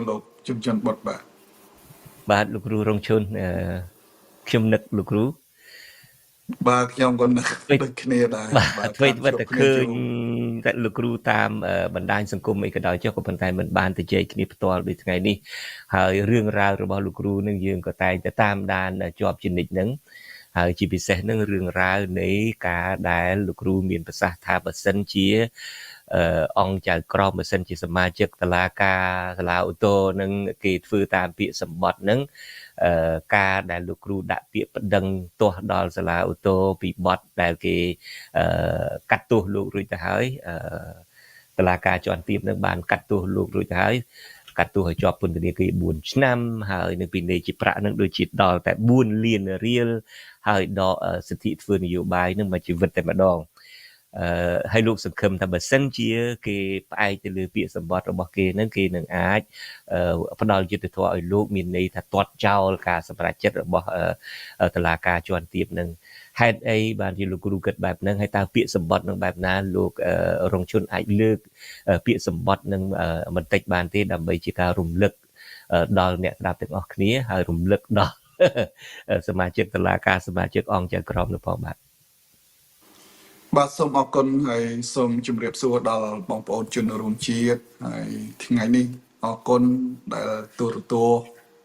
លោកជំច័ន្ទបុត្របាទលោកគ្រូរងឈុនខ្ញុំនឹកលោកគ្រូបាទខ្ញុំក៏នឹកដូចគ្នាដែរបាទអ្វីតែឃើញតែលោកគ្រូតាមបណ្ដាញសង្គមអីក៏ដោយចុះក៏ប៉ុន្តែមិនបានទៅជែកគ្នាផ្ទាល់ដូចថ្ងៃនេះហើយរឿងរ៉ាវរបស់លោកគ្រូនឹងយើងក៏តែងតែតាមដានជាប់ជានិច្ចនឹងហើយជាពិសេសនឹងរឿងរ៉ាវនៃការដែលលោកគ្រូមានប្រសាសន៍ថាបើសិនជាអង្គចៅក្រមបើសិនជាសមាជិកតុលាការសាលាឧទ្ធរនឹងគេធ្វើតាមពាក្យសម្បត្តិនឹងការដែលលោកគ្រូដាក់ពាក្យប្តឹងទាស់ដល់សាលាឧទ្ធរពីបទដែលគេកាត់ទោសលោករួចទៅហើយតុលាការជាន់ទាបនឹងបានកាត់ទោសលោករួចទៅហើយកាត់ទោសឲ្យជាប់ពន្ធនាគារ4ឆ្នាំហើយនៅពីនៃជាប្រាក់នឹងដូចជាដល់តែ4លានរៀលហើយដកសិទ្ធិធ្វើនយោបាយនឹងមកជីវិតតែម្ដងហើយលោកសង្ឃឹមថាបើសិនជាគេផ្អែកទៅលើពាក្យសម្បត្តិរបស់គេនឹងគេនឹងអាចផ្ដល់យុត្តិធម៌ឲ្យលោកមានន័យថាទាត់ចោលការសម្រេចចិត្តរបស់តុលាការជាន់ទាបនឹងហេតុអីបានជាលោកគ្រូគិតបែបហ្នឹងហើយតើពាក្យសម្បត្តិនឹងបែបណាលោករងជនអាចលើកពាក្យសម្បត្តិនឹងបន្តិចបានទេដើម្បីជាការរំលឹកដល់អ្នកស្ដាប់ទាំងអស់គ្នាហើយរំលឹកដល់សមាជិកតុលាការសមាជិកអង្គចៅក្រមនោះផងបាទសូមអរគុណហើយសូមជម្រាបសួរដល់បងប្អូនជនរួមជាតិហើយថ្ងៃនេះអរគុណដែលទូរទស្សន៍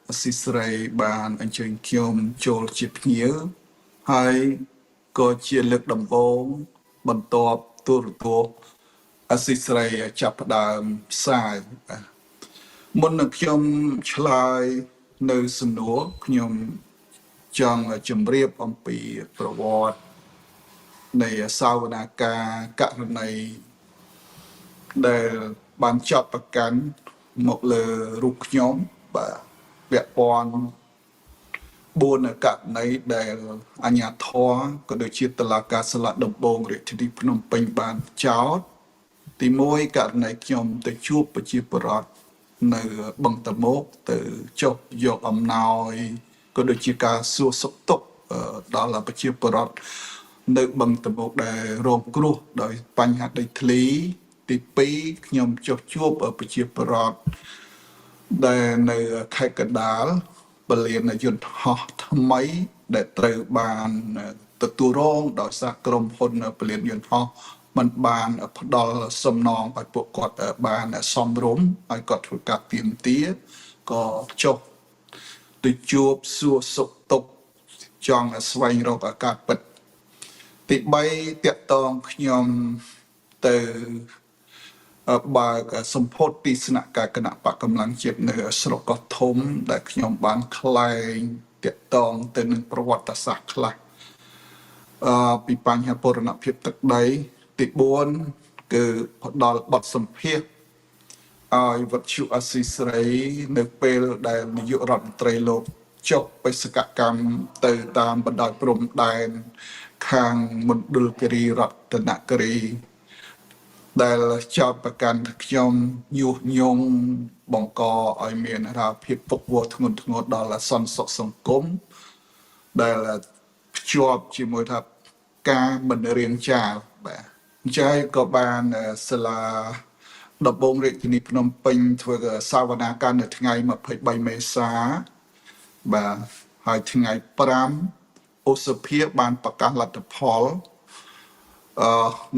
អស៊ីសេរីបានអញ្ជើញខ្ញុំចូលជាភ្ញៀវហើយក៏ជាលើកដំបូងបន្ទាប់ទូរទស្សន៍អស៊ីសេរីចាប់ផ្ដើមផ្សាយមុននឹងខ្ញុំឆ្លើយនៅសំណួរខ្ញុំចង់ជម្រាបអំពីប្រវត្តិនៃសាវនាការករណីដែលបានចាត់ប្រកាន់មកលើរូបខ្ញុំបាទពាក់ព័ន្ធ4ករណីដែលអាជ្ញាធរក៏ដូចជាតុលាការសាលាដំបងរាជធានីភ្នំពេញបានចោទទី1ករណីខ្ញុំទៅជួបប្រជាពលរដ្ឋនៅបឹងតមោកទៅចុះយកអំណោយក៏ដូចជាការសួរសុខទុក្ខដល់ប្រជាពលរដ្ឋនៅបឹងតមោកដែលរងគ្រោះដោយបញ្ហាដីធ្លីទី2ខ្ញុំចុះជួបប្រជាពលរដ្ឋដែលនៅខេត្តកណ្ដាលពលានយន្តហោះថ្មីដែលត្រូវបានទទួលរងដោយសារក្រុមហ៊ុនពលានយន្តហោះมันបានផ្ដល់សំណងឲ្យពួកគាត់បានសំរុំឲ្យគាត់ធ្វើការទៀមទាក៏ចុះទៅជួបសួរសុខទុក្ខចង់ស្វែងរកឱកាសពិតទី3តាក់ទងខ្ញុំទៅបើកសម្ពោធទស្សនកិច្ចគណៈបកកម្លាំងជាតិនៅស្រុកកោះធំដែលខ្ញុំបានថ្លែងតាក់ទងទៅនឹងប្រវត្តិសាស្ត្រខ្លះពីបញ្ហាបូរណភាពទឹកដីទី4គឺផ្ដល់បទសម្ភាសឲ្យវត្ថុអសីស្រីនៅពេលដែលនាយករដ្ឋមន្ត្រីលោកចុះបេសកកម្មទៅតាមបណ្ដោយព្រំដែនខាងមណ្ឌលគិរីរតនគិរីដែលចោទប្រកាន់ខ្ញុំញុះញង់បង្កឲ្យមានរាភាពពុកវោធ្ងន់ធ្ងរដល់សន្តិសុខសង្គមដែលភ្ជាប់ជាមួយថាការមិនរៀងចាលបាទអញ្ចឹងក៏បានសាលាដំបងរាជធានីភ្នំពេញធ្វើសាវនាការនៅថ្ងៃ23មេសាបាទហើយថ្ងៃ5ឧសភាបានប្រកាសលទ្ធផល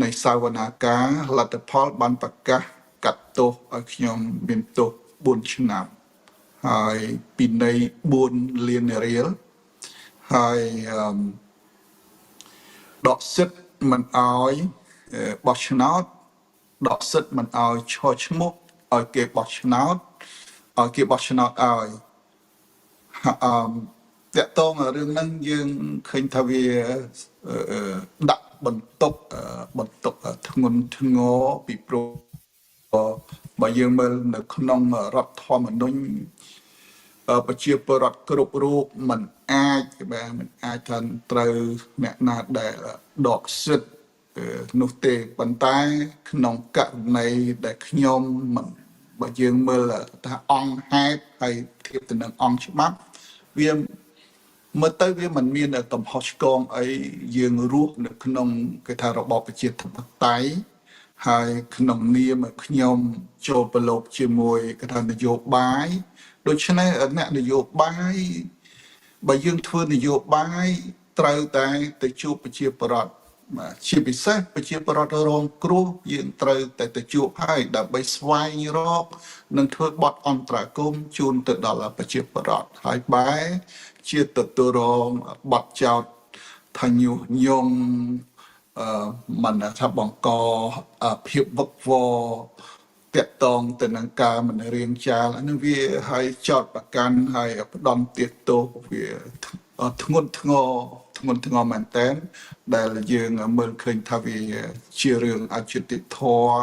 នៃសាវនាការលទ្ធផលបានប្រកាសកាត់ទោសឲ្យខ្ញុំមានទោស4ឆ្នាំហើយពីនៃ4លានរៀលហើយដកសិទ្ធមិនអោយបោះឆ្នោតដកសិទ្ធមិនអោយឈរឈ្មោះឲ្យគេបោះឆ្នោតឲ្យគេបោះឆ្នោតឲ្យតកតងរឿងហ្នឹងយើងឃើញថាវាដាក់បន្ទុកធ្ងន់ធ្ងរពីព្រោះបើយើងមើលនៅក្នុងរដ្ឋធម្មនុញ្ញប្រជាពលរដ្ឋគ្រប់រូបមិនអាចថាត្រូវអ្នកណាដែលដកសិទ្ធនោះទេប៉ុន្តែក្នុងករណីដែលខ្ញុំបើយើងមើលថាអង្គហេតុហើយធៀបទៅនឹងអង្គច្បាប់វាមើលទៅវាមិនមានកំហុសឆ្គងអីយើងរស់នៅក្នុងគេថារបបប្រជាធិបតេយ្យ ហើយក្នុងនាមខ្ញុំចូលប្រឡូកជាមួយកថានយោបាយដូច្នេះអ្នកនយោបាយបើយើងធ្វើនយោបាយត្រូវតែទៅជួបប្រជាពលរដ្ឋបាទជាពិសេសប្រជាពលរដ្ឋរងគ្រោះយើងត្រូវតែទៅជួបហើយដើម្បីស្វែងរកនិងធ្វើបទអន្តរាគមន៍ជូនទៅដល់ប្រជាពលរដ្ឋហើយបែរជាទទួលរងបទចោទថាញុះញង់មិនថាបង្កភាពវឹកវរតាក់ទងទៅនឹងការមិនរៀងចាលហ្នឹងវាហើយចោតប្រកាន់ហើយផ្ដន់ទាទោសវាធ្ងន់ធ្ងរមែនតើដែលយើងមើលឃើញថាវាជារឿងអយុត្តិធម៌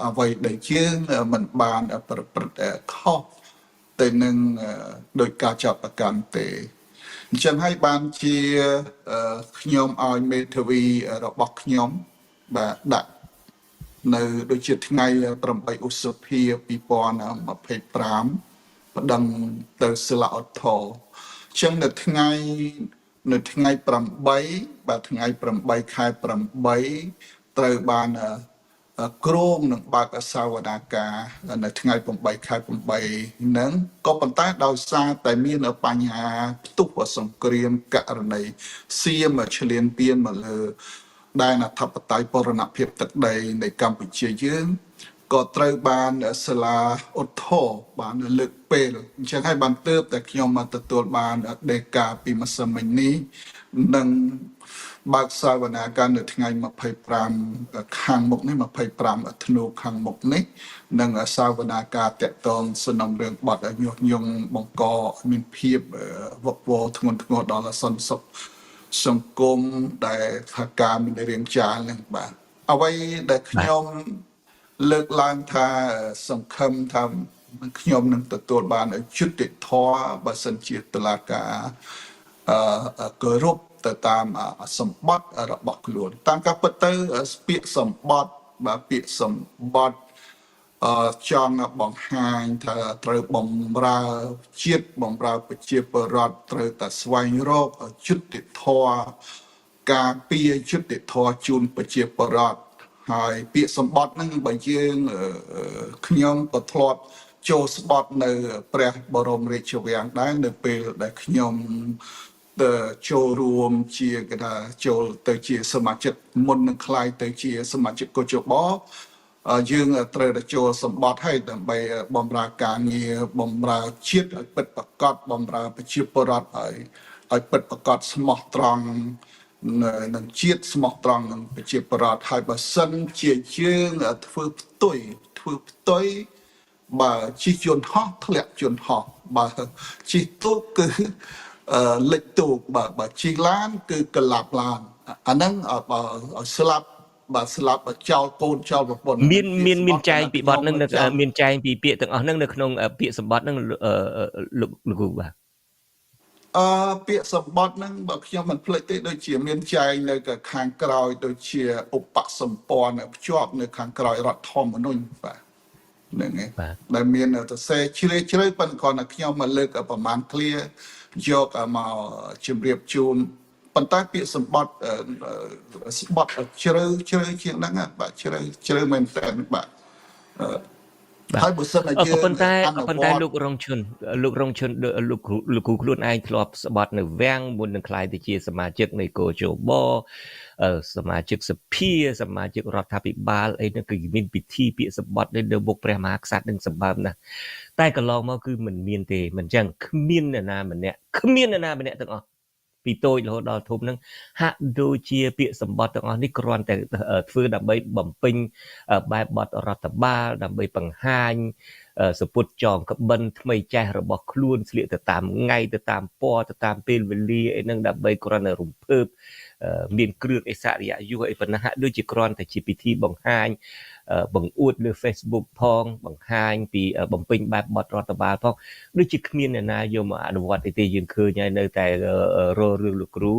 អ្វីដែលយើងមិនបានប្រព្រឹត្តខុសទៅនឹងដោយការចោទប្រកាន់ទេអញ្ចឹងហើយបានជាខ្ញុំឲ្យមេធាវីរបស់ខ្ញុំបាទដាក់នៅដូចជាថ្ងៃ8ឧសភា2025ប្តឹងទៅសាលាឧទ្ធរណ៍អញ្ចឹងនៅថ្ងៃ8បាទថ្ងៃ8ខែ8ត្រូវបានគ្រងនឹងបើកសវនាការនៅថ្ងៃ8ខែ8ហ្នឹងក៏ប៉ុន្តែដោយសារតែមានបញ្ហាផ្ទុះសង្គ្រាមករណីសៀមឈ្លានពានមកលើដែនអធិបតេយ្យបូរណភាពទឹកដីនៃកម្ពុជាយើងក៏ត្រូវបានសាលាឧទ្ធរណ៍បានលើកពេលអញ្ចឹងហើយបានទើបតែខ្ញុំមកទទួលបានដេកាពីម្សិលមិញនេះនឹងបើកសាវនាការនៅថ្ងៃ25ខាងមុខនេះ25ធ្នូខាងមុខនេះនឹងសាវនាការតាក់ទងសំណុំរឿងបទញុះញង់បង្កមានភាពវឹកវរធ្ងន់ធ្ងរដល់សន្តិសុខសង្គមដែលថាការមានរៀងចាលនឹងបាទអ្វីដែលខ្ញុំលើកឡើងថាសង្ឃឹមថាខ្ញុំនឹងទទួលបានយុត្តិធម៌បើសិនជាតុលាការគោរពទៅតាមសម្បត្តិរបស់ខ្លួនតាមការពិតទៅពាក្យសម្បត្តិបាទពាក្យសម្បត្តិចង់បង្ហាញថាត្រូវបំរើជាតិបំរើប្រជាពលរដ្ឋត្រូវតែស្វែងរកយុត្តិធម៌ការពារយុត្តិធម៌ជូនប្រជាពលរដ្ឋហើយពាក្យសម្បត្តិហ្នឹងបើយើងខ្ញុំក៏ធ្លាប់ចូលស្បត់នៅព្រះបរមរាជវាំងដែរនៅពេលដែលខ្ញុំចូលរួមជាគេថាចូលទៅជាសមាជិកមុននឹងក្លាយទៅជាសមាជិកកោជបយើងត្រូវតែចូលសម្បត្តិឲ្យដើម្បីបម្រើការងារបម្រើជាតិឲ្យពិតប្រាកដបម្រើប្រជាពលរដ្ឋឲ្យពិតប្រាកដស្មោះត្រង់នឹងជាតិស្មោះត្រង់នឹងប្រជាពលរដ្ឋហើយបើសិនជាយើងធ្វើផ្ទុយបើជិះយន្តហោះធ្លាក់យន្តហោះបើជិះទូកគឺលិចទូកបើជិះឡានគឺកលាប់ឡានអាហ្នឹងឲ្យស្លាប់បាទស្លាប់ចោលកូនចោលប្រពន្ធមានចែងពីបទហ្នឹងមានចែងពីពាក្យទាំងអស់ហ្នឹងនៅក្នុងពាក្យសម្បត្តិហ្នឹងលោកគ្រូបាទពាក្យសម្បត្តិហ្នឹងបើខ្ញុំមិនភ្លេចទេដូចជាមានចែងនៅខាងក្រោយដូចជាឧបសម្ព័ន្ធភ្ជាប់នៅខាងក្រោយរដ្ឋធម្មនុញ្ញបាទហ្នឹងឯងដែលមានសរសេរជ្រៅប៉ុន្តែគ្រាន់តែខ្ញុំមកលើកប្រមាណឃ្លាយកមកជម្រាបជូនប៉ុន្តែពាក្យសម្បត្តិស្បត់ជ្រៅជាងហ្នឹងបាទជ្រៅមែនតើបាទហើយបើសិនតែយើងប៉ុន្តែលោករងឈុនលោកគ្រូខ្លួនឯងធ្លាប់ស្បត់នៅវាំងមុននឹងក្លាយទៅជាសមាជិកនៃកោជបសមាជិកសភាសមាជិករដ្ឋាភិបាលអីហ្នឹងគឺមានពិធីពាក្យសម្បត្តិនៅមុខព្រះមហាក្សត្រនឹងសម្បើមណាស់តែកន្លងមកគឺមិនមានទេមិនចឹងគ្មាននរណាម្នាក់ទាំងអស់ពីតូចរហូតដល់ធំហ្នឹងហាក់ដូចជាពាក្យសម្បត្តិទាំងអស់នេះគ្រាន់តែធ្វើដើម្បីបំពេញបែបបទរដ្ឋបាលដើម្បីបង្ហាញសពុតចងក្បិនថ្មីចាស់របស់ខ្លួនស្លៀកទៅតាមថ្ងៃទៅតាមពណ៌ទៅតាមពេលវេលាអីហ្នឹងដើម្បីគ្រាន់តែរំភើបមានគ្រឿងអិសរិយយុអីប៉ុណ្ណាហាក់ដូចជាគ្រាន់តែជាពិធីបង្ហាញបង្អួតលើ Facebook ផងបង្ហាញពីបំពេញបែបបទរដ្ឋបាលផងដូចជាគ្មានអ្នកណាយកមកអនុវត្តទេយើងឃើញហើយនៅតែរករឿងលោកគ្រូ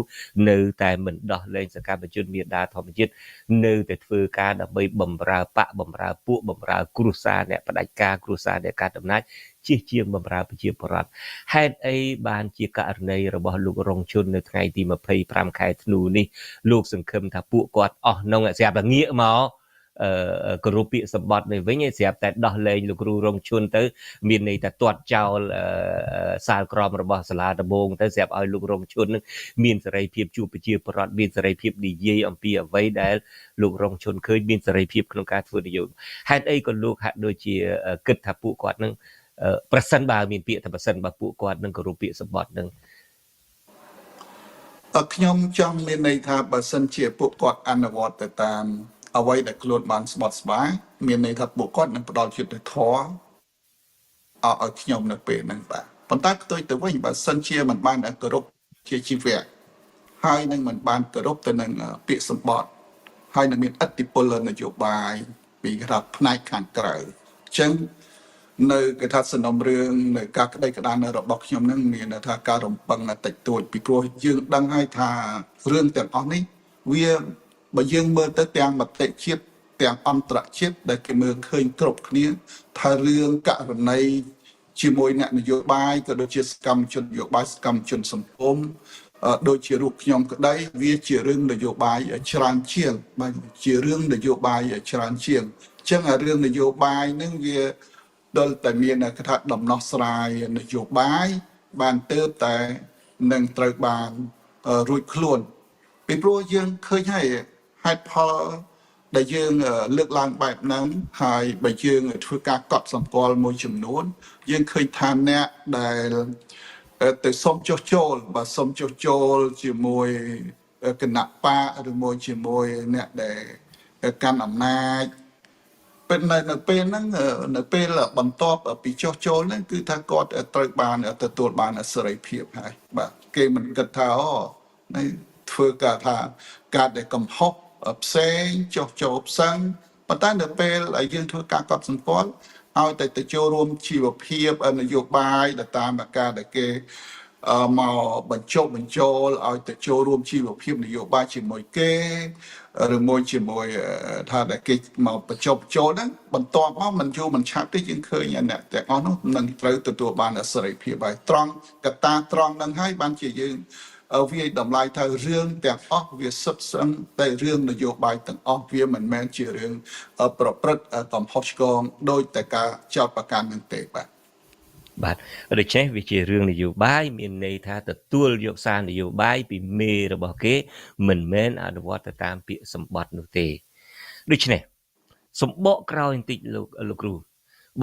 នៅតែមិនដោះលែងសកម្មជនមេដាធម្មជាតិនៅតែធ្វើការដើម្បីបំរើបកបំរើពួកបំរើគ្រួសារអ្នកផ្ដាច់ការគ្រួសារអ្នកកាត់អំណាចជាជាងបំរើប្រជាពលរដ្ឋហេតុអីបានជាករណីរបស់លោករងជននៅថ្ងៃទី25ខែធ្នូនេះលោកសង្ឃឹមថាពួកគាត់អស់ក្នុងស្រាប់តែងាកមក គោរពពាក្យសម្បត្តិនេះវិញស្រាប់តែដោះលែងលោកគ្រូរងជួនទៅមានន័យថាទាត់ចោលសាលក្រមរបស់សាលាដំបងទៅស្រាប់ឲ្យលោករងជួននឹងមានសេរីភាពជួបប្រជាពលរដ្ឋមានសេរីភាពនិយាយអំពីអ្វីដែលលោករងជួនឃើញមានសេរីភាពក្នុងការធ្វើនយោបាយហេតុអីក៏លោកហាក់ដូចជាគិតថាពួកគាត់នឹងប្រសិនបើមានពាក្យថាប្រសិនបើពួកគាត់នឹងគោរពពាក្យសម្បត្តិនឹងខ្ញុំចង់មានន័យថាបើសិនជាពួកគាត់អនុវត្តទៅតាមអ្វីដែលខ្លួនបានស្បត់ស្បាយមានន័យថាពួកគាត់នឹងផ្ដល់យុត្តិធម៌ឲ្យខ្ញុំនៅពេលហ្នឹងបាទប៉ុន្តែផ្ទុយទៅវិញបើសិនជាមិនបានគោរពជាជីវៈហើយនឹងមិនបានគោរពទៅនឹងពាក្យសម្បត្តិហើយនឹងមានអធិបុលនយោបាយពីផ្នែកខាងក្រៅអញ្ចឹងនៅគេថាសំណុំរឿងនៅការក្តីក្តាររបស់ខ្ញុំនឹងមានថាការរំពឹងតិចតួចពីព្រោះយើងដឹងហើយថារឿងទាំងអស់នេះវាបើយើងមើលទៅទាំងមតិជាតិទាំងអន្តរជាតិដែលគេមើលឃើញគ្រប់គ្នាថារឿងករណីជាមួយអ្នកនយោបាយក៏ដូចជាសកម្មជននយោបាយសកម្មជនសង្គមដូចជារូបខ្ញុំក្តីវាជារឿងនយោបាយច្រើនជាងបាទជារឿងនយោបាយច្រើនជាងអញ្ចឹងរឿងនយោបាយនឹងវាដល់តែមានគថាដំណោះស្រាយនយោបាយបានទៅតែនឹងត្រូវបានរួចខ្លួនពីព្រោះយើងឃើញហើយហេតុផលដែលយើងលើកឡើងបែបហ្នឹងហើយបើយើងធ្វើការកត់សម្គាល់មួយចំនួនយើងឃើញថាអ្នកដែលទៅសុំចុះចូលបើសុំចុះចូលជាមួយគណៈបកឬមួយជាមួយអ្នកដែលកាន់អំណាចពេលនៅពេលហ្នឹងនៅពេលបន្ទាប់ពីចុះចូលហ្នឹងគឺថាគាត់ត្រូវបានទទួលបានសេរីភាពហើយបាទគេមិនគិតថាអូធ្វើការថាការដែលកំហុសផ្សេងចុះចូលផ្សេងប៉ុន្តែនៅពេលយើងធ្វើការកត់សម្គាល់ឲ្យតែទៅចូលរួមជីវភាពនយោបាយដែលតាមការដែលគេមកបញ្ចុះបញ្ចូលឲ្យទៅចូលរួមជីវភាពនយោបាយជាមួយគេឬមួយជាមួយថាដែលគេមកបញ្ចុះបញ្ចូលហ្នឹងបន្ទាប់មកមិនយូរមិនឆាប់ទេយើងឃើញអ្នកទាំងអស់នោះនឹងត្រូវទទួលបានសេរីភាពហើយត្រង់កត្តាត្រង់ហ្នឹងហើយបានជាយើងវាតម្លៃថារឿងទាំងអស់វាសុទ្ធសឹងតែរឿងនយោបាយទាំងអស់វាមិនមែនជារឿងប្រព្រឹត្តកំហុសឆ្គងដោយតែការចោទប្រកាន់នឹងទេបាទដូច្នេះវាជារឿងនយោបាយមានន័យថាទទួលយកសារនយោបាយពីមេរបស់គេមិនមែនអនុវត្តទៅតាមពាក្យសម្បត្តិនោះទេដូច្នេះសម្បកក្រោយបន្តិចលោកគ្រូ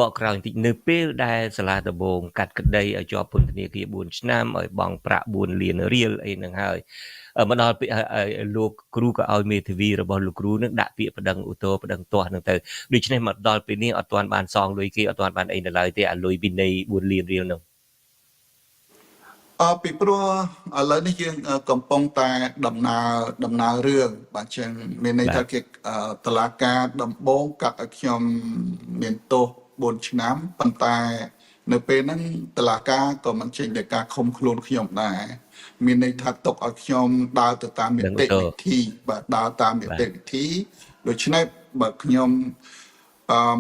បកក្រោយបន្តិចនៅពេលដែលសាលាដំបងកាត់ក្តីឲ្យជាប់ពន្ធនាគារ4ឆ្នាំឲ្យបង់ប្រាក់4លានរៀលអីហ្នឹងហើយមកដល់ពាក្យលោកគ្រូក៏ឲ្យមេធាវីរបស់លោកគ្រូនឹងដាក់ពាក្យប្តឹងឧទ្ធរណ៍ប្តឹងទាស់ហ្នឹងទៅដូច្នេះមកដល់ពេលនេះអត់ទាន់បានសងលុយគេអត់ទាន់បានអីនៅឡើយទេអាលុយវិន័យ4លានរៀលហ្នឹងពីព្រោះឥឡូវនេះយើងកំពុងតែដំណើររឿងបាទចឹងមានន័យថាគេតឡាការដំបងកាត់ឲ្យខ្ញុំមានទោស4ឆ្នាំប៉ុន្តែនៅពេលហ្នឹងតឡាការក៏មិនចេញតែការឃុំខ្លួនខ្ញុំដែរមានន័យថាទុកឲ្យខ្ញុំដើរទៅតាមនីតិវិធីបាទដើរតាមនីតិវិធីដូច្នេះបើខ្ញុំ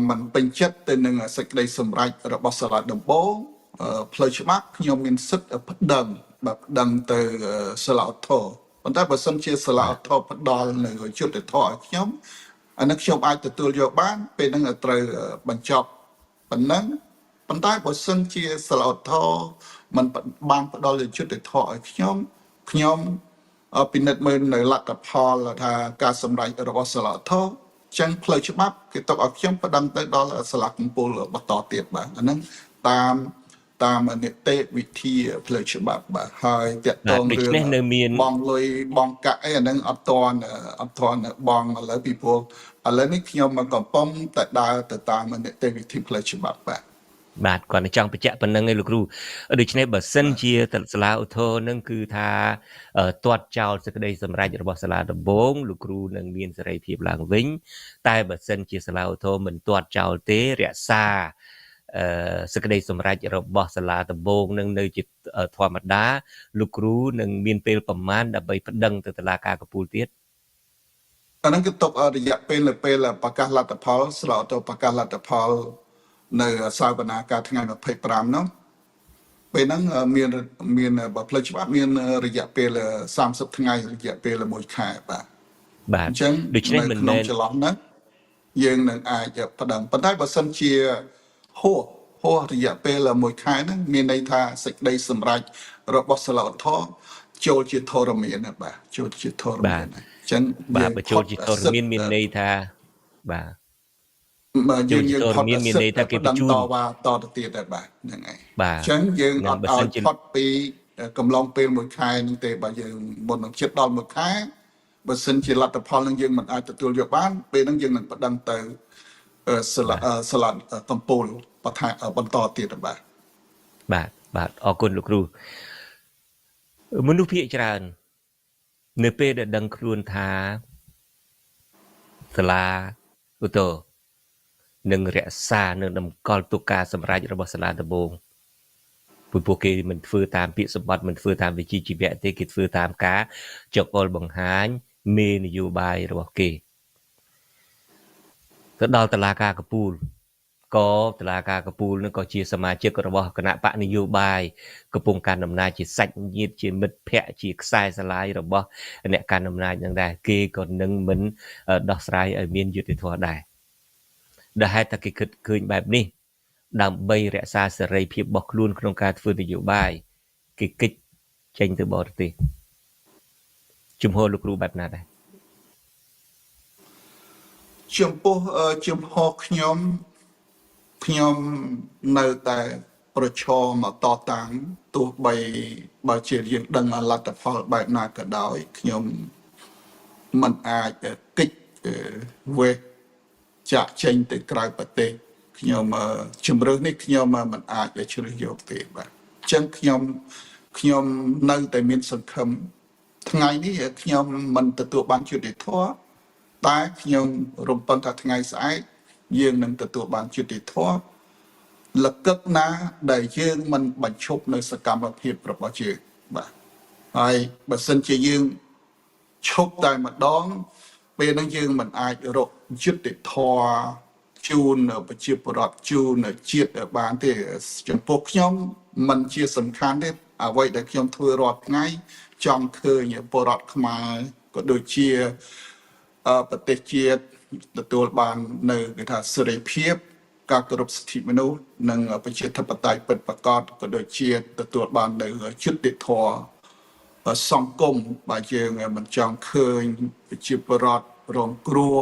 មិនពេញចិត្តទៅនឹងសេចក្តីសម្រេចរបស់សាលាដំបងផ្លូវច្បាប់ខ្ញុំមានសិទ្ធិប្តឹងបាទប្តឹងទៅសាលាឧទ្ធរណ៍ប៉ុន្តែបើសិនជាសាលាឧទ្ធរណ៍ផ្ដល់នៅយុត្តិធម៌ឲ្យខ្ញុំអានេះខ្ញុំអាចទទួលយកបានពេលហ្នឹងត្រូវបញ្ចប់ប៉ុណ្ណឹងប៉ុន្តែបើសិនជាសាលាឧទ្ធរណ៍มันបានផ្ដល់យុត្តិធម៌ឲ្យខ្ញុំពិនិត្យមើលនៅលទ្ធផលថាការសម្រេចរបស់សាលាឧទ្ធរណ៍ចឹងផ្លូវច្បាប់គេទុកឲ្យខ្ញុំប្តឹងទៅដល់សាលាកំពូលបន្តទៀតបាទអាហ្នឹងតាមនីតិវិធីផ្លូវច្បាប់បាទហើយតកតងរឿងបងលុយបងកាក់អីអាហ្នឹងអត់ទាន់បងឥឡូវពីព្រោះឥឡូវនេះខ្ញុំមកកំពុងតែដើរទៅតាមនីតិវិធីផ្លូវច្បាប់បាទគាត់ចង់បញ្ជាក់ប៉ុណ្្នឹងឯងលោកគ្រូដូច្នេះបើសិនជាសាលាឧទ្ធរណ៍នឹងគឺថាទាត់ចោលសេចក្តីសម្រេចរបស់សាលាដំបងលោកគ្រូនឹងមានសេរីភាពឡើងវិញតែបើសិនជាសាលាឧទ្ធរណ៍មិនទាត់ចោលទេរក្សាសេចក្តីសម្រេចរបស់សាលាដំបងនឹងនៅជាធម្មតាលោកគ្រូនឹងមានពេលប្រមាណដើម្បីប្តឹងទៅតុលាការកំពូលទៀតអាហ្នឹងគឺទុករយៈពេលនៅពេលប្រកាសលទ្ធផលសាលាឧទ្ធរណ៍ប្រកាសលទ្ធផលនៅសាវនាការថ្ងៃ25នោះពេលហ្នឹងមានបើផ្លូវច្បាប់មានរយៈពេល30ថ្ងៃរយៈពេល1ខែបាទអញ្ចឹងដូច្នេះមិនមែនចន្លោះហ្នឹង យើងនឹងអាចផ្ដឹងប៉ុន្តែបើសិនជាហួរយៈពេល1 ខែហ្នឹងមានន័យថាសេចក្តីសម្រេចរបស់សាឡាវធរចូលជាធរមានណាបាទចូលជាធរមានណាអញ្ចឹង បាទ យើង បើចូលជាធរមានមានន័យថាបាទ យើងផុត មានន័យថាគេ ដឹង បញ្ជូន តវ៉ាតទៅទៀតដែរបាទហ្នឹងហើយ បាទ អញ្ចឹងយើង នឹង អត់ បើ ឲ្យ សិនជា ផុតពីកំឡុងពេល1 ខែហ្នឹងទេបើយើងមុននឹងជិតដល់1 ខែបើសិនជាលទ្ធផលនឹងយើងមិនអាចទទួលយកបានពេលហ្នឹងយើងនឹងប្តឹងទៅសាលាកំពូលបន្ថែមបន្តទៀតបាទ បាទអរគុណលោកគ្រូមនុស្សភាគច្រើននៅពេលដែលដឹងខ្លួនថាសាលាឧទ្ធរនឹងរក្សានៅតម្កល់ទុកការសម្រេចរបស់សាលាដំបូងពីពួកគេមិនធ្វើតាមពាក្យសម្បត្តិមិនធ្វើតាមវិជ្ជាជីវៈទេគេធ្វើតាមការចកលបង្ហាញមេនយោបាយរបស់គេទៅដល់តុលាការកំពូលក៏តុលាការកំពូលនឹងក៏ជាសមាជិករបស់គណៈបកនយោបាយកំពុងកាន់អំណាចជាសាច់ញាតិជាមិត្តភ័ក្តិជាខ្សែស្រឡាយរបស់អ្នកកាន់អំណាចនឹងដែរគេក៏នឹងមិនដោះស្រាយឲ្យមានយុត្តិធម៌ដែរដែលហេតុតែគេគិតឃើញបែបនេះដើម្បីរក្សាសេរីភាពរបស់ខ្លួនក្នុងការធ្វើនយោបាយគេគេចចេញទៅបរទេសជំហរលោកគ្រូបែបណាដែរ ចំពោះជំហរខ្ញុំនៅតែប្រឈមតតាំងទោះបីបើជាយើងដឹងលទ្ធផលបែបណាក៏ដោយខ្ញុំមិនអាចកិច្ចវេះចាក់ចេញទៅក្រៅប្រទេសខ្ញុំជំរឿននេះខ្ញុំមិនអាចជ្រើសយកទេបាទអញ្ចឹងខ្ញុំនៅតែមានសង្ឃឹមថ្ងៃនេះខ្ញុំមិនទទួលបានយុត្តិធម៌តែខ្ញុំរំពឹងថាថ្ងៃស្អែកយើងនឹងទទួលបានយុត្តិធម៌លកឹកណាដែលយើងមិនបញ្ឈប់នៅសកម្មភាពរបស់យើងបាទហើយបើសិនជាយើងឈប់តែម្ដងពេលហ្នឹងយើងមិនអាចរកយុត្តិធម៌ជូនប្រជាពលរដ្ឋជូនជាតិបានទេចំពោះខ្ញុំមិនជាសំខាន់ទេអ្វីដែលខ្ញុំធ្វើរាល់ថ្ងៃចង់ឃើញពលរដ្ឋខ្មែរក៏ដូចជាប្រទេសជាតិទទួលបាននៅគេថាសេរីភាពការគោរពសិទ្ធិមនុស្សនិងប្រជាធិបតេយ្យពិតប្រាកដក៏ដូចជាទទួលបាននៅយុត្តិធម៌សង្គមបើយើងមិនចង់ឃើញប្រជាពលរដ្ឋរងគ្រោះ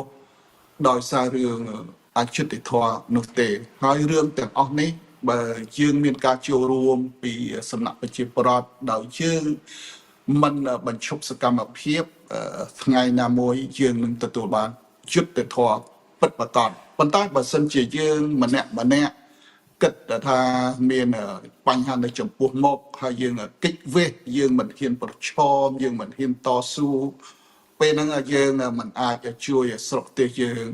ដោយសាររឿងអយុត្តិធម៌នោះទេហើយរឿងទាំងអស់នេះបើយើងមានការចូលរួមពីសំណាក់ប្រជាពលរដ្ឋដោយយើងមិនបញ្ឈប់សកម្មភាពថ្ងៃណាមួយយើងនឹងទទួលបានយុត្តិធម៌ពិតប្រាកដប៉ុន្តែបើសិនជាយើងម្នាក់គិតថាមានបញ្ហានៅចំពោះមុខហើយយើងកិច្ចវេះយើងមិនហ៊ានប្រឈមយើងមិនហ៊ានតស៊ូពេលហ្នឹងយើងមិនអាចជួយស្រុកទេសយើង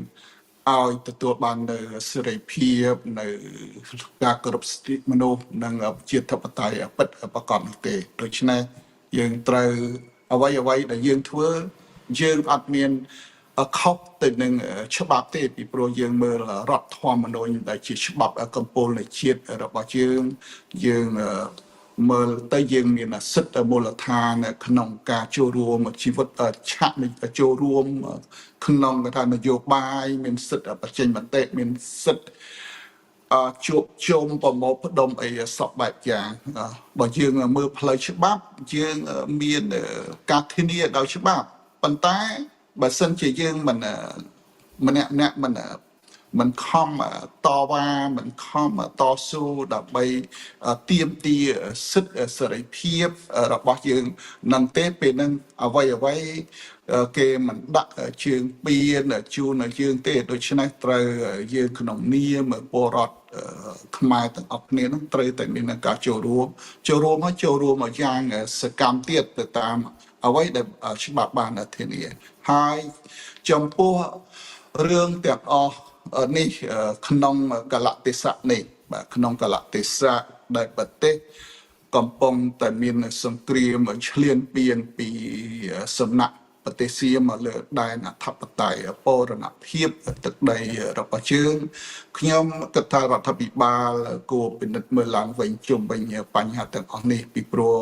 ឲ្យទទួលបាននៅសេរីភាពនៅការគោរពសិទ្ធិមនុស្សនិងជាធិបតេយ្យពិតប្រាកដនោះទេដូច្នេះយើងត្រូវអ្វីដែលយើងធ្វើយើងអត់មានខុសទៅនឹងច្បាប់ទេពីព្រោះយើងមើលរដ្ឋធម្មនុញ្ញដែលជាច្បាប់កម្ពុជានៃជាតិរបស់យើងមើលទៅយើងមានសិទ្ធិមូលដ្ឋានក្នុងការចូលរួមជីវិតឆាកចូលរួមក្នុងកថានយោបាយមានសិទ្ធិបញ្ចេញមតិមានសិទ្ធិជួបជុំប្រមូលផ្ដុំអីសពបែបយ៉ាងបើយើងមើលផ្លូវច្បាប់យើងមានការធានាដោយច្បាប់ប៉ុន្តែបើសិនជាយើងមិនម្នាក់មិនខំតវ៉ាមិនខំតស៊ូដើម្បីទាមទារសិទ្ធិសេរីភាពរបស់យើងនឹងទេពេលហ្នឹងអ្វីគេមិនដាក់ជើងពៀនជូនយើងទេដូច្នេះត្រូវយើងក្នុងនាមពលរដ្ឋខ្មែរទាំងអស់គ្នានឹងត្រូវតែមានការចូលរួមយ៉ាងសកម្មទៀតទៅតាមអ្វីដែលច្បាប់បានធានាហើយចំពោះរឿងទាំងអស់នេះក្នុងកលៈទេសៈនេះបាទក្នុងកលៈទេសៈដែលប្រទេសកំពុងតែមានសង្គ្រាមឈ្លានពានពីសំណាក់ប្រទេសសៀមមកលើដែនអធិបតេយ្យបូរណភាពទឹកដីរបស់យើងខ្ញុំគិតថារដ្ឋាភិបាលគួរពិនិត្យមើលឡើងវិញជុំវិញបញ្ហាទាំងអស់នេះពីព្រោះ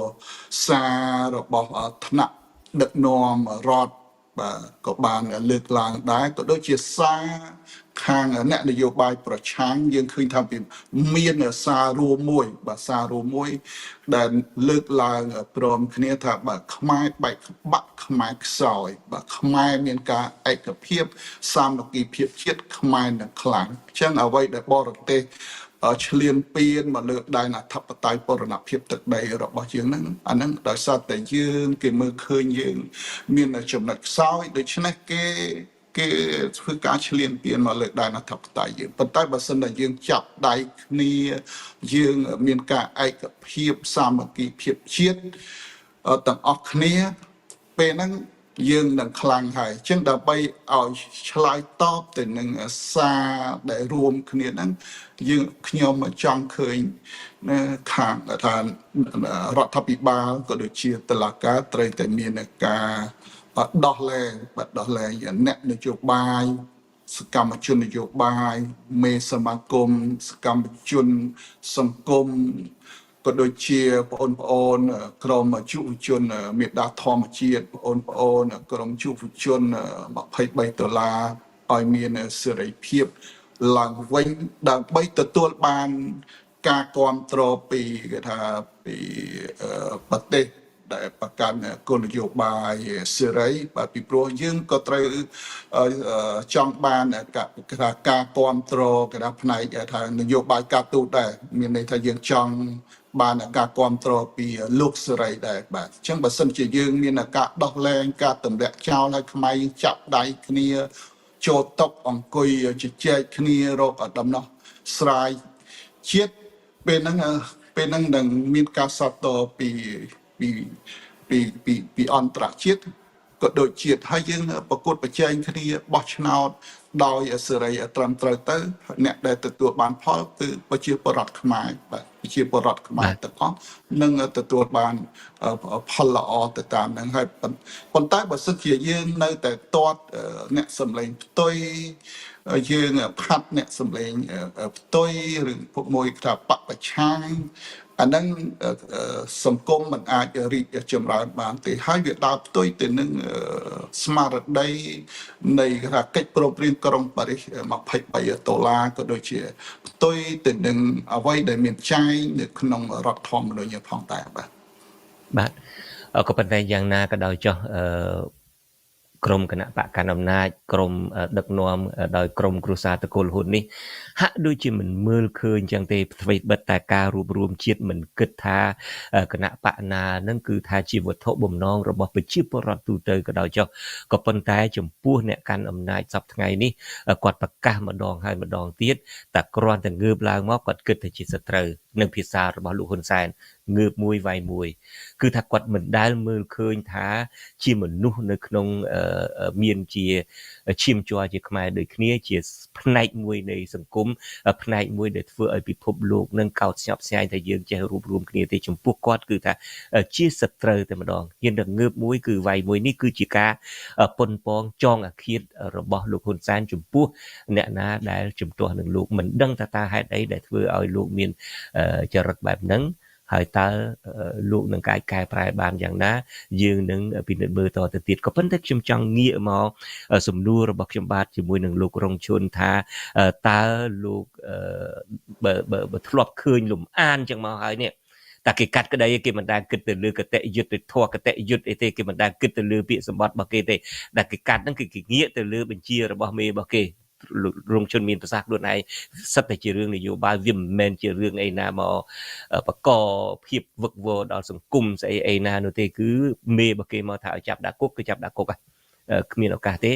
សាររបស់ថ្នាក់ដឹកនាំរដ្ឋ បាទក៏បានលើកឡើងដែរក៏ដូចជាសារខាងអ្នកនយោបាយប្រឆាំងយើងឃើញថាមានសាររួមមួយបាទសាររួមមួយដែលលើកឡើងព្រមគ្នាថាបាទខ្មែរបែកបាក់ខ្មែរខ្សោយបាទខ្មែរមានការឯកភាពសាមគ្គីភាពជាតិខ្មែរនឹងខ្លាំងអញ្ចឹងអ្វីដែលបរទេសឈ្លានពានមកលើដែនអធិបតេយ្យបរណភាពទឹកដីរបស់យើងហ្នឹងអាហ្នឹងដោយសារតែយើងគេមើលឃើញយើងមានចំណុចខ្សោយដូច្នេះគេធ្វើការឈ្លានពានមកលើដែនអធិបតេយ្យយើងប៉ុន្តែបើសិនតែយើងចាប់ដៃគ្នាយើងមានការឯកភាពសាមគ្គីភាពជាតិទាំងអស់គ្នាពេលហ្នឹងយើងនឹងខ្លាំងហើយអញ្ចឹងដើម្បីឲ្យឆ្លើយតបទៅនឹងសារដែលរួមគ្នាហ្នឹងយើងខ្ញុំចង់ឃើញខាងថារដ្ឋាភិបាលក៏ដូចជាតុលាការត្រូវតែមានការដោះលែងអ្នកនយោបាយសកម្មជននយោបាយមេសមាគមសកម្មជនសង្គមក៏ដូចជាបងប្អូនក្រុមយុវជនមេដាធម្មជាតិបងប្អូនក្រុមយុវជន23ដុល្លារឲ្យមានសេរីភាពឡើងវិញដើម្បីទទួលបានការគ្រប់គ្រងពីគេថាពីប្រទេសដែលប្រកាន់គោលនយោបាយសេរីបាទពីព្រោះយើងក៏ត្រូវចង់បានការគ្រប់គ្រងគេថាផ្នែកថានយោបាយការទូតដែរមានន័យថាយើងចង់បានការគ្រប់គ្រងពីលោកសេរីដែរបាទអញ្ចឹងបើសិនជាយើងមានការដោះលែងការទម្លាក់ចោលឲ្យខ្មែរយើងចាប់ដៃគ្នាចូលតុអង្គុយជជែកគ្នារកដំណោះស្រាយជាតិពេលហ្នឹងនឹងមានការសាទរពីអន្តរជាតិក៏ដូចជាតិហើយយើងប្រកួតប្រជែងគ្នាបោះឆ្នោតដោយសេរីត្រឹមត្រូវទៅអ្នកដែលទទួលបានផលគឺប្រជាពលរដ្ឋខ្មែរបាទប្រជាពលរដ្ឋខ្មែរទាំងអស់នឹងទទួលបានផលល្អទៅតាមហ្នឹងហើយប៉ុន្តែបើសិនជាយើងនៅតែទាត់អ្នកសម្លេងផ្ទុយយើងផាត់អ្នកសម្លេងផ្ទុយឬពួកមួយថាបពប្រឆាំងអាហ្នឹងសង្គមមិនអាចរីកចម្រើនបានទេហើយវាដើរផ្ទុយទៅនឹងស្មារតីនៃកិច្ចព្រមព្រៀងក្រុងប៉ារីស23ដុល្លារក៏ដូចជាផ្ទុយទៅនឹងអ្វីដែលមានចែងនៅក្នុងរដ្ឋធម្មនុញ្ញផងដែរបាទក៏ប៉ុន្តែយ៉ាងណាក៏ដោយចុះក្រមគណៈបកកណ្ដាលអំណាចក្រមដឹកនាំដោយក្រមគ្រួសារតកូលហ៊ុននេះហាក់ដូចជាមិនមើលឃើញចឹងទេអ្វីបិទតែការរួបរวมជាតិមិនគិតថាគណៈបកណានឹងគឺថាជាវត្ថុបំណងរបស់ប្រជាពលរដ្ឋទូទៅក៏ដោយចុះក៏ប៉ុន្តែចំពោះអ្នកកាន់អំណាចសពថ្ងៃនេះគាត់ប្រកាសម្ដងហើយម្ដងទៀតតែគ្រាន់តែងើបឡើងមកគាត់គិតថាជាសត្រូវនឹងភាសារបស់លោកហ៊ុនសែនងើបមួយវាយមួយគឺថាគាត់មិនដែលមើលឃើញថាជាមនុស្សនៅក្នុងមានជាឈាមជ័រជាខ្មែរដូចគ្នាជាផ្នែកមួយនៃសង្គមផ្នែកមួយដែលធ្វើឲ្យពិភពលោកនឹងកោតស្ញប់ស្ញែងថាយើងចេះរួបរวมគ្នាទេចំពោះគាត់គឺថាជាសត្រូវតែម្ដងហ៊ានតែងើបមួយគឺវាយមួយនេះគឺជាការប៉ុនប៉ងចងអាឃាតរបស់លោកហ៊ុនសែនចំពោះអ្នកណាដែលជំទាស់នឹងលោកមិនដឹងថាហេតុអីដែលធ្វើឲ្យលោកមានចរិតបែបហ្នឹងហើយតើលោកនឹងកែប្រែបានយ៉ាងណាយើងនឹងពិនិត្យមើលតទៅទៀតក៏ប៉ុន្តែខ្ញុំចង់ងាកមកសំណួររបស់ខ្ញុំបាទជាមួយនឹងលោករងឈុនថាតើលោកបើធ្លាប់ឃើញលំអានចឹងមកហើយនេះតែគេកាត់ក្តីគេមិនដែលគិតទៅលើកតេយុត្តិធម៌កតេយុត្តអីទេគេមិនដែលគិតទៅលើពាក្យសម្បត្តិរបស់គេទេដែលគេកាត់ហ្នឹងគឺគេងាកទៅលើបញ្ជារបស់មេរបស់គេរងជនមានប្រសាសន៍ខ្លួនឯងសិតតែជារឿងនយោបាយវាមិនមែនជារឿងអីណាមកបកភាពវឹកវរដល់សង្គមស្អីអីណានោះទេគឺមេរបស់គេមកថាឲ្យចាប់ដាក់គុកគឺចាប់ដាក់គុកគ្មានឱកាសទេ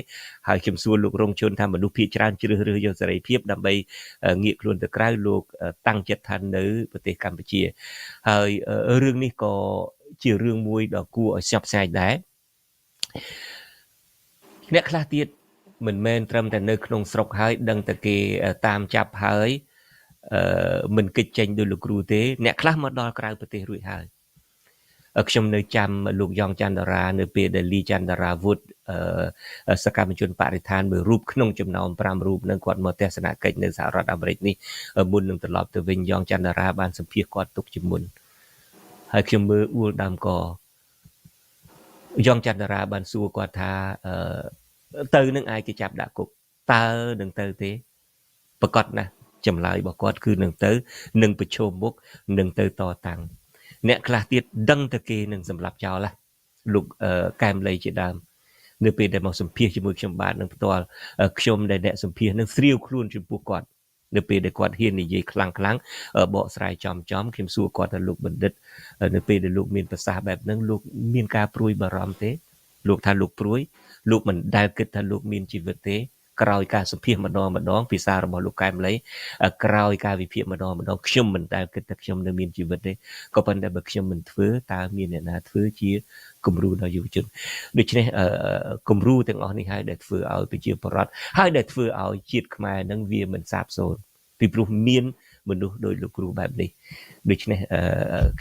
ហើយខ្ញុំសួរលោករងជនថាមនុស្សភាគច្រើនជ្រើសរើសយកសេរីភាពដើម្បីងាកខ្លួនទៅក្រៅលោកតាំងចិត្តថានៅប្រទេសកម្ពុជាហើយរឿងនេះក៏ជារឿងមួយដ៏គួរឲ្យស្ញប់ស្ញែងដែរអ្នកខ្លះទៀតមិនមែនត្រឹមតែនៅក្នុងស្រុកហើយដឹងតែគេតាមចាប់ហើយមិនកិច្ចចេញដោយលោកគ្រូទេអ្នកខ្លះមកដល់ក្រៅប្រទេសរួចហើយខ្ញុំនៅចាំលោកយ៉ងច័ន្ទរានៅពេលដែលលីច័ន្ទរាវុធសកម្មជនបរិស្ថានមួយរូបក្នុងចំណោម5រូបនឹងគាត់មកទស្សនកិច្ចនៅសហរដ្ឋអាមេរិកនេះមុននឹងត្រឡប់ទៅវិញយ៉ងច័ន្ទរាបានសម្ភាសគាត់ទុកជាមុនហើយខ្ញុំមើលអួលដើមក យ៉ងច័ន្ទរាបានសួរគាត់ថាទៅនឹងអាចគេចាប់ដាក់គុកតើនឹងទៅទេប្រកាសណាស់ចម្លើយរបស់គាត់គឺនឹងទៅនឹងប្រឈមមុខនឹងទៅតតាំងអ្នកខ្លះទៀតដឹងតែគេនឹងសម្លាប់ចោលឡាលោកកែមលីជាដើមនៅពេលដែលមកសម្ភាសជាមួយខ្ញុំបាទនឹងផ្ទាល់ខ្ញុំដែលអ្នកសម្ភាសនឹងស្រាវខ្លួនចំពោះគាត់នៅពេលដែលគាត់ហ៊ាននិយាយខ្លាំងបកស្រាយចំខ្ញុំសួរគាត់ថាលោកបណ្ឌិតនៅពេលដែលលោកមានប្រសាសន៍បែបហ្នឹងលោកមានការព្រួយបារម្ភទេលោកថាលោកព្រួយលោកមិនដែលគិតថាលោកមានជីវិតទេក្រោយការសម្ភាសម្ដងភាសារបស់លោកកែមលីក្រោយការវិភាគម្ដងខ្ញុំមិនដែលគិតថាខ្ញុំនៅមានជីវិតទេក៏ប៉ុន្តែបើខ្ញុំមិនធ្វើតើមានអ្នកណាធ្វើជាគំរូដល់យុវជនដូច្នេះគំរូទាំងអស់នេះហើយដែលធ្វើឲ្យប្រជាពលរដ្ឋហើយដែលធ្វើឲ្យជាតិខ្មែរនឹងវាមិនសាបសូន្យពីព្រោះមានមនុស្សដោយលោកគ្រូបែបនេះដូច្នេះ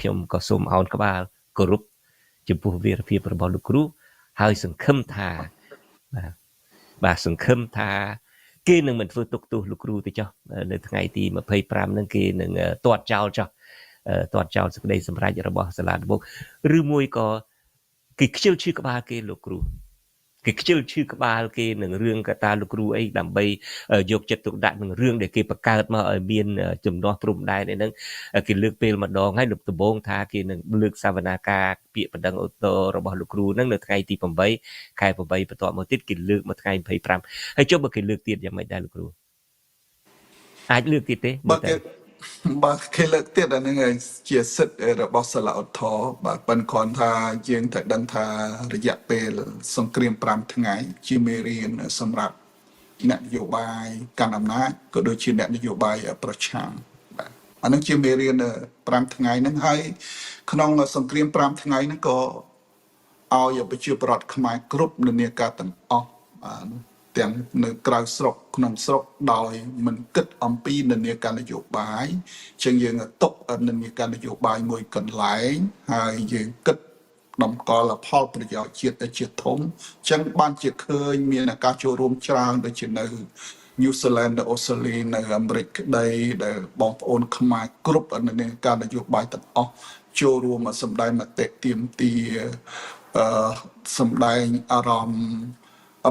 ខ្ញុំក៏សូមអោនក្បាលគោរពចំពោះវីរភាពរបស់លោកគ្រូហើយសង្ឃឹមថាបាទសង្ឃឹមថាគេនឹងមិនធ្វើទុកទោសលោកគ្រូទេចុះនៅថ្ងៃទី25ហ្នឹងគេនឹងទាត់ចោលចុះទាត់ចោលសេចក្តីសម្រេចរបស់សាលាដំបងឬមួយក៏គេខ្ជិលឈឺក្បាលគេលោកគ្រូគេខ្ជិលឈឺក្បាលគេនឹងរឿងកតាលោកគ្រូអីដើម្បីយកចិត្តទុកដាក់នឹងរឿងដែលគេបង្កើតមកឲ្យមានចំនួនព្រំដែនហ្នឹងគេលើកពេលម្ដងហើយលោកដំបងថាគេនឹងលើកសវនាការពាក្យបណ្ដឹងឧទ្ធររបស់លោកគ្រូហ្នឹងនៅថ្ងៃទី8ខែ8បន្ទាប់មកទៀតគេលើកមកថ្ងៃ25ហើយចុះបើគេលើកទៀតយ៉ាងម៉េចដែរលោកគ្រូអាចលើកទៀតទេបើគេលើកទៀតអាហ្នឹងជាសិទ្ធិរបស់សាលាឧទ្ធរបាទប៉ុន្តែគ្រាន់ថាយើងត្រូវដឹងថារយៈពេលសង្គ្រាម5ថ្ងៃជាមេរៀនសម្រាប់អ្នកនយោបាយកាន់អំណាចក៏ដូចជាអ្នកនយោបាយប្រឆាំងបាទអាហ្នឹងជាមេរៀន5ថ្ងៃហ្នឹងហើយក្នុងសង្គ្រាម5ថ្ងៃហ្នឹងក៏ឲ្យប្រជាពលរដ្ឋខ្មែរគ្រប់និន្នាការទាំងអស់បាទទាំងនៅក្រៅស្រុកក្នុងស្រុកដោយមិនគិតអំពីនិន្នាការនយោបាយជាងយើងຕົកនិន្នាការនយោបាយមួយកន្លែងហើយយើងគិតតម្កល់ផលប្រយោជន៍ជាតិទៅជាធំចឹងបានជាឃើញមានការចូលរួមច្រើនដូចជានៅញូហ្សេឡង់អូស្ត្រាលីនៅអាមេរិកក្តីដែលបងប្អូនខ្មែរគ្រប់និន្នាការនយោបាយទាំងអស់ចូលរួមសម្ដែងមតិទាមទារសម្ដែងអារម្មណ៍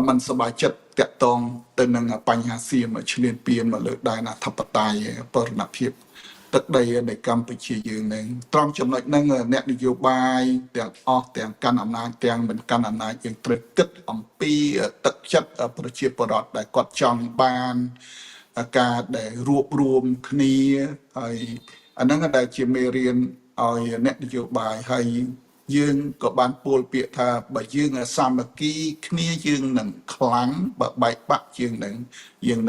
មិនសប្បាយចិត្តតាក់ទងទៅនឹងបញ្ហាសៀមឈ្លានពានមកលើដែនអធិបតេយ្យបរណភាពទឹកដីនៃកម្ពុជាយើងនឹងត្រង់ចំណុចហ្នឹងអ្នកនយោបាយទាំងអស់ទាំងកាន់អំណាចទាំងមិនកាន់អំណាចយើងត្រូវគិតអំពីទឹកចិត្តប្រជាពលរដ្ឋដែលគាត់ចង់បានការដែលរួបរวมគ្នាហើយអាហ្នឹងដែលជាមេរៀនឲ្យអ្នកនយោបាយហើយយើងក៏បានពោលពាក្យថាបើយើងសាមគ្គីគ្នាយើងនឹងខ្លាំងបើបែកបាក់យើង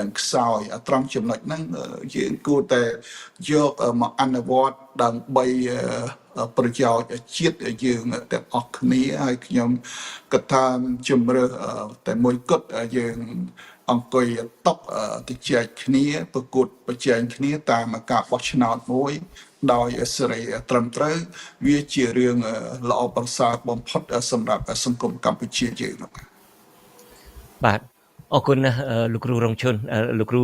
នឹងខ្សោយត្រង់ចំណុចហ្នឹងយើងគួរតែយកមកអនុវត្តដើម្បីប្រយោជន៍ជាតិយើងទាំងអស់គ្នាហើយខ្ញុំគិតថាជំរឿតែមួយគត់យើងអង្គុយតុកទៅចែកគ្នាប្រកួតប្រជែងគ្នាតាមការបោះឆ្នោតមួយដោយសេរីត្រឹមត្រូវវាជារឿងល្អប្រសើរបំផុតសម្រាប់សង្គមកម្ពុជាយើងបាទអរគុណណាស់លោកគ្រូរងឈុនលោកគ្រូ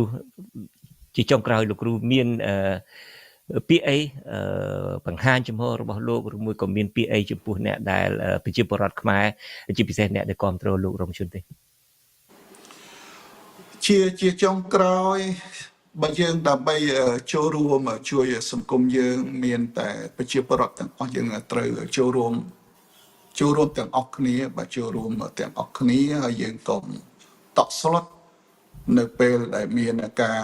ជាចុងក្រោយលោកគ្រូមានពាក្យអីបង្ហាញចំហរបស់លោកឬមួយក៏មានពាក្យអីចំពោះអ្នកដែលប្រជាពលរដ្ឋខ្មែរជាពិសេសអ្នកដែលគ្រប់គ្រងលោករងឈុនទេជាចុងក្រោយបើយើងដើម្បីចូលរួមជួយសង្គមយើងមានតែប្រជាពលរដ្ឋទាំងអស់យើងត្រូវចូលរួមទាំងអស់គ្នាបើចូលរួមទាំងអស់គ្នាហើយយើងកុំតក់ស្លុតនៅពេលដែលមានការ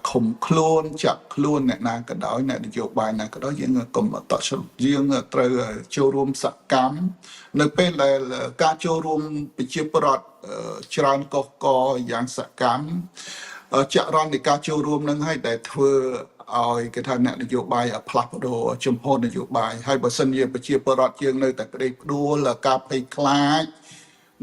ឃុំខ្លួនចាក់ខ្លួនអ្នកណាក៏ដោយអ្នកនយោបាយណាក៏ដោយយើងកុំតក់ស្លុតយើងត្រូវចូលរួមសកម្មនៅពេលដែលការចូលរួមប្រជាពលរដ្ឋច្រើនកុះកយ៉ាងសកម្មចរន្តនៃការចូលរួមនឹងឲ្យតែធ្វើឲ្យគេថាអ្នកនយោបាយផ្លាស់ប្ដូរជំហរនយោបាយហើយបើសិនជាប្រជាពលរដ្ឋយើងនៅតែក្តីក្តួលការភ័យខ្លាច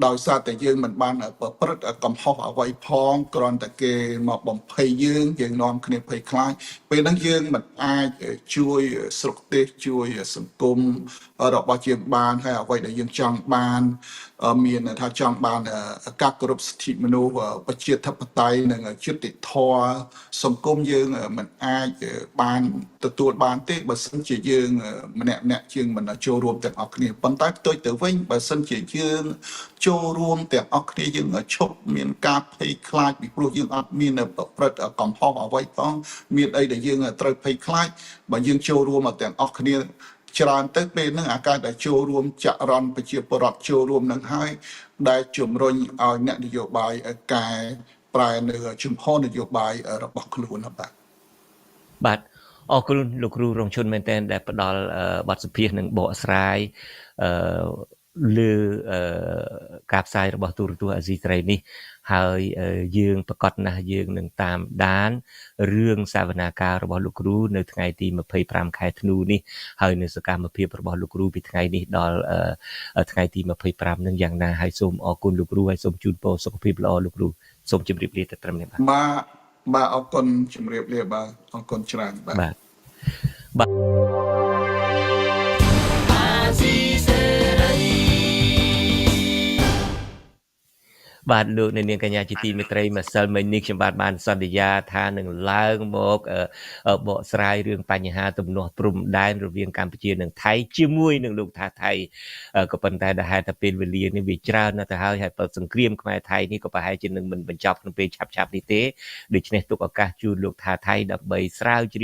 ដោយសារតែយើងមិនបានប្រព្រឹត្តកំហុសអ្វីផងគ្រាន់តែគេមកបំភ័យយើងនាំគ្នាភ័យខ្លាចពេលហ្នឹងយើងមិនអាចជួយស្រុកទេសជួយសង្គមរបស់យើងបានហើយអ្វីដែលយើងចង់បានមានថាចង់បានការគោរពសិទ្ធិមនុស្សប្រជាធិបតេយ្យនិងយុត្តិធម៌សង្គមយើងមិនអាចបានទទួលបានទេបើសិនជាយើងម្នាក់យើងមិនចូលរួមទាំងអស់គ្នាប៉ុន្តែផ្ទុយទៅវិញបើសិនជាយើងចូលរួមទាំងអស់គ្នាយើងឈប់មានការភ័យខ្លាចពីព្រោះយើងអត់មានប្រព្រឹត្តកំហុសអ្វីផងមានអីដែលយើងត្រូវភ័យខ្លាចបើយើងចូលរួមទាំងអស់គ្នាច្រើនទៅពេលហ្នឹងអាការដែលចូលរួមចរន្តប្រជាពលរដ្ឋចូលរួមនឹងហើយដែលជំរុញឲ្យអ្នកនយោបាយកែប្រែនៅជំហរនយោបាយរបស់ខ្លួនបាទ បាទអរគុណលោកគ្រូរងឈុនមែនទែនដែលផ្ដល់បទសម្ភាសន៍និងបកស្រាយលើការផ្សាយរបស់ទូរទស្សន៍អាស៊ីសេរីនេះហើយយើងប្រកាសណាស់យើងនឹងតាមដានរឿងសវនាការរបស់លោកគ្រូនៅថ្ងៃទី25ខែធ្នូនេះហើយនៅសកម្មភាពរបស់លោកគ្រូពីថ្ងៃនេះដល់ថ្ងៃទី25នឹងយ៉ាងណាហើយសូមអរគុណលោកគ្រូហើយសូមជូនពរសុខភាពល្អលោកគ្រូសូមជម្រាបលាតែត្រឹមនេះបាទអរគុណជម្រាបលាបាទអរគុណច្រើនបាទបាទលោកអ្នកនាងកញ្ញាជាទីមេត្រីម្សិលមិញនេះខ្ញុំបានសន្យាថានឹងឡើងមកបកស្រាយរឿងបញ្ហាទំនាស់ព្រំដែនរវាងកម្ពុជានិងថៃជាមួយនឹងលោកថាថៃក៏ប៉ុន្តែដែលហេតុតែពេលវេលានេះវាច្រើនណាស់ទៅហើយបើសង្គ្រាមខ្មែរថៃនេះក៏ប្រហែលជានឹងមិនបញ្ចប់ក្នុងពេលឆាប់ៗនេះទេដូច្នេះទុកឱកាសជូនលោកថាថៃដើម្បីស្រាវជ្រាវ